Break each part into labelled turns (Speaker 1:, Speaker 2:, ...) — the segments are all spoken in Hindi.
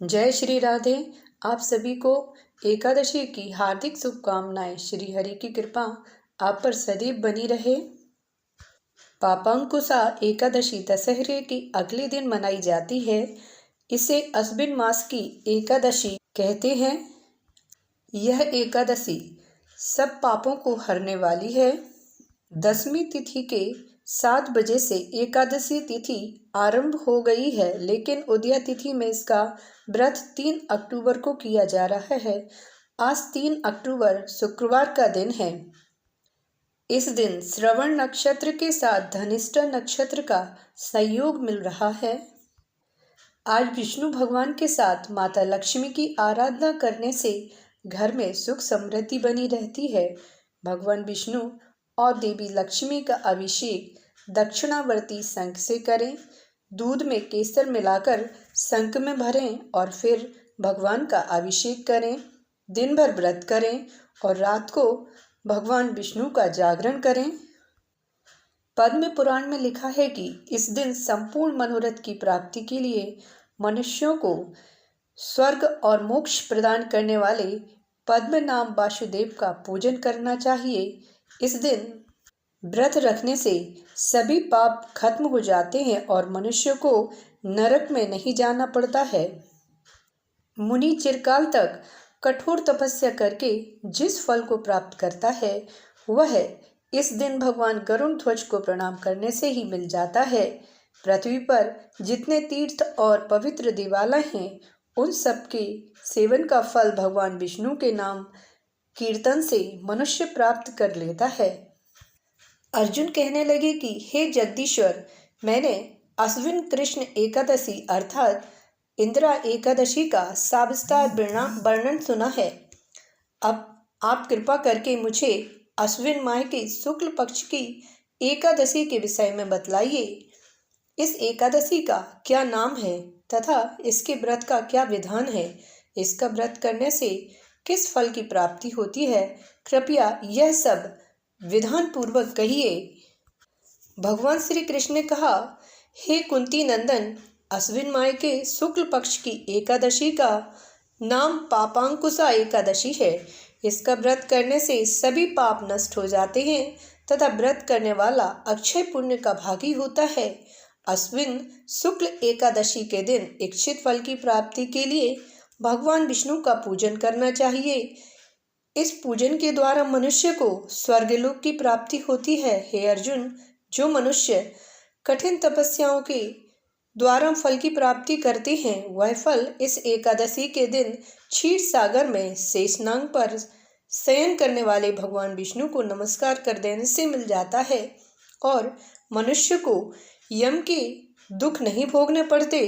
Speaker 1: जय श्री राधे। आप सभी को एकादशी की हार्दिक शुभकामनाएं। श्री हरि की कृपा आप पर सदैव बनी रहे। पापांकुशा एकादशी दशहरे की अगले दिन मनाई जाती है। इसे अश्विन मास की एकादशी कहते हैं। यह एकादशी सब पापों को हरने वाली है। दसवीं तिथि के 7 बजे से एकादशी तिथि आरंभ हो गई है, लेकिन उदया तिथि में इसका व्रत 3 अक्टूबर को किया जा रहा है। आज 3 अक्टूबर शुक्रवार का दिन है। इस दिन श्रवण नक्षत्र के साथ धनिष्ठा नक्षत्र का संयोग मिल रहा है। आज विष्णु भगवान के साथ माता लक्ष्मी की आराधना करने से घर में सुख समृद्धि बनी रहती है। भगवान विष्णु और देवी लक्ष्मी का अभिषेक दक्षिणावर्ती शंख से करें। दूध में केसर मिलाकर शंख में भरें और फिर भगवान का अभिषेक करें। दिन भर व्रत करें और रात को भगवान विष्णु का जागरण करें। पद्म पुराण में लिखा है कि इस दिन संपूर्ण मनोरथ की प्राप्ति के लिए मनुष्यों को स्वर्ग और मोक्ष प्रदान करने वाले पद्म नाम वासुदेव का पूजन करना चाहिए। इस दिन व्रत रखने से सभी पाप खत्म हो जाते हैं और मनुष्य को नरक में नहीं जाना पड़ता है। मुनि चिरकाल तक कठोर तपस्या करके जिस फल को प्राप्त करता है वह इस दिन भगवान गरुड़ ध्वज को प्रणाम करने से ही मिल जाता है। पृथ्वी पर जितने तीर्थ और पवित्र देवालय हैं उन सब के सेवन का फल भगवान विष्णु के नाम कीर्तन से मनुष्य प्राप्त कर लेता है। अर्जुन कहने लगे कि हे जगदीश्वर, मैंने अश्विन कृष्ण एकादशी अर्थात इंदिरा एकादशी का सविस्तार वर्णन सुना है। अब आप कृपा करके मुझे अश्विन माह के शुक्ल पक्ष की एकादशी के विषय में बतलाइए। इस एकादशी का क्या नाम है तथा इसके व्रत का क्या विधान है? इसका व्रत करने से किस फल की प्राप्ति होती है? कृपया यह सब विधान पूर्वक कहिए। भगवान श्री कृष्ण ने कहा, हे कुंती नंदन, अश्विन माह के शुक्ल पक्ष की एकादशी का नाम पापांकुशा एकादशी है। इसका व्रत करने से सभी पाप नष्ट हो जाते हैं तथा व्रत करने वाला अक्षय पुण्य का भागी होता है। अश्विन शुक्ल एकादशी के दिन इच्छित फल की प्राप्ति के लिए भगवान विष्णु का पूजन करना चाहिए। इस पूजन के द्वारा मनुष्य को स्वर्गलोक की प्राप्ति होती है। हे अर्जुन, जो मनुष्य कठिन तपस्याओं के द्वारा फल की प्राप्ति करते हैं वह फल इस एकादशी के दिन क्षीर सागर में शेषनाग पर शयन करने वाले भगवान विष्णु को नमस्कार कर देने से मिल जाता है और मनुष्य को यम के दुख नहीं भोगने पड़ते।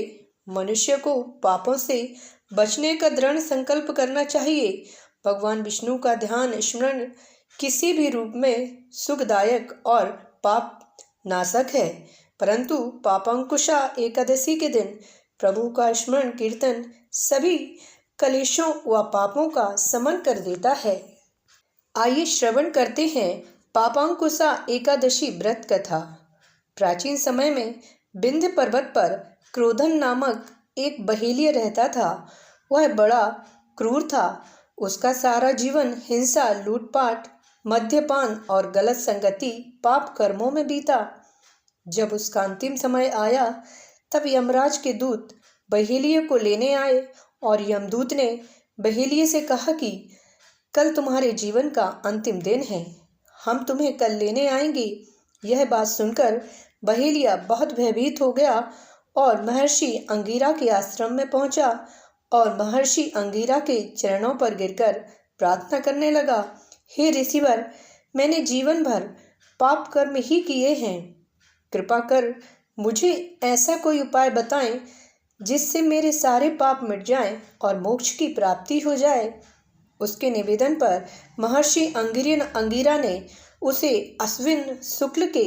Speaker 1: मनुष्य को पापों से बचने का दृढ़ संकल्प करना चाहिए। भगवान विष्णु का ध्यान स्मरण किसी भी रूप में सुखदायक और पाप नाशक है, परंतु पापांकुशा एकादशी के दिन प्रभु का स्मरण कीर्तन सभी कलेशों व पापों का शमन कर देता है। आइए श्रवण करते हैं पापांकुशा एकादशी व्रत कथा। प्राचीन समय में विंध्य पर्वत पर क्रोधन नामक एक बहेलिया रहता था। वह बड़ा क्रूर था। उसका सारा जीवन हिंसा, लूटपाट, मद्यपान और गलत संगति पाप कर्मों में बीता। जब उसका अंतिम समय आया तब यमराज के दूत बहेलिये को लेने आए और यमदूत ने बहेलिये से कहा कि कल तुम्हारे जीवन का अंतिम दिन है, हम तुम्हें कल लेने आएंगे। यह बात सुनकर बहेलिया बहुत भयभीत हो गया और महर्षि अंगिरा के आश्रम में पहुंचा और महर्षि अंगिरा के चरणों पर गिरकर प्रार्थना करने लगा, हे ऋषिवर, मैंने जीवन भर पाप कर्म ही किए हैं। कृपा कर मुझे ऐसा कोई उपाय बताएं जिससे मेरे सारे पाप मिट जाएं और मोक्ष की प्राप्ति हो जाए। उसके निवेदन पर महर्षि अंगिरा ने उसे अश्विन शुक्ल के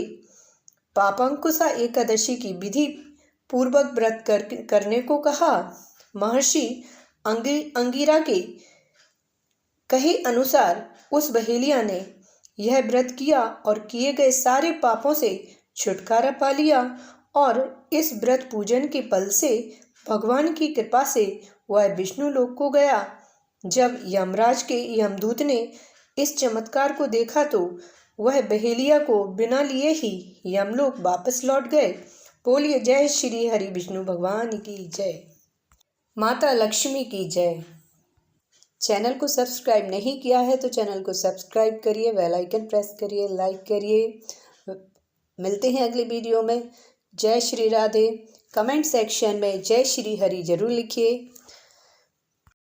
Speaker 1: पापांकुशा एकादशी की विधि पूर्वक व्रत करने को कहा। महर्षि अंगिरा के कहे अनुसार उस बहेलिया ने यह व्रत किया और किए गए सारे पापों से छुटकारा पा लिया और इस व्रत पूजन के फल से भगवान की कृपा से वह विष्णु लोक को गया। जब यमराज के यमदूत ने इस चमत्कार को देखा तो वह बहेलिया को बिना लिए ही यमलोक वापस लौट गए। बोलिए जय श्री हरि विष्णु भगवान की जय, माता लक्ष्मी की जय। चैनल को सब्सक्राइब नहीं किया है तो चैनल को सब्सक्राइब करिए, बेल आइकन प्रेस करिए, लाइक करिए। मिलते हैं अगले वीडियो में। जय श्री राधे। कमेंट सेक्शन में जय श्री हरि जरूर लिखिए।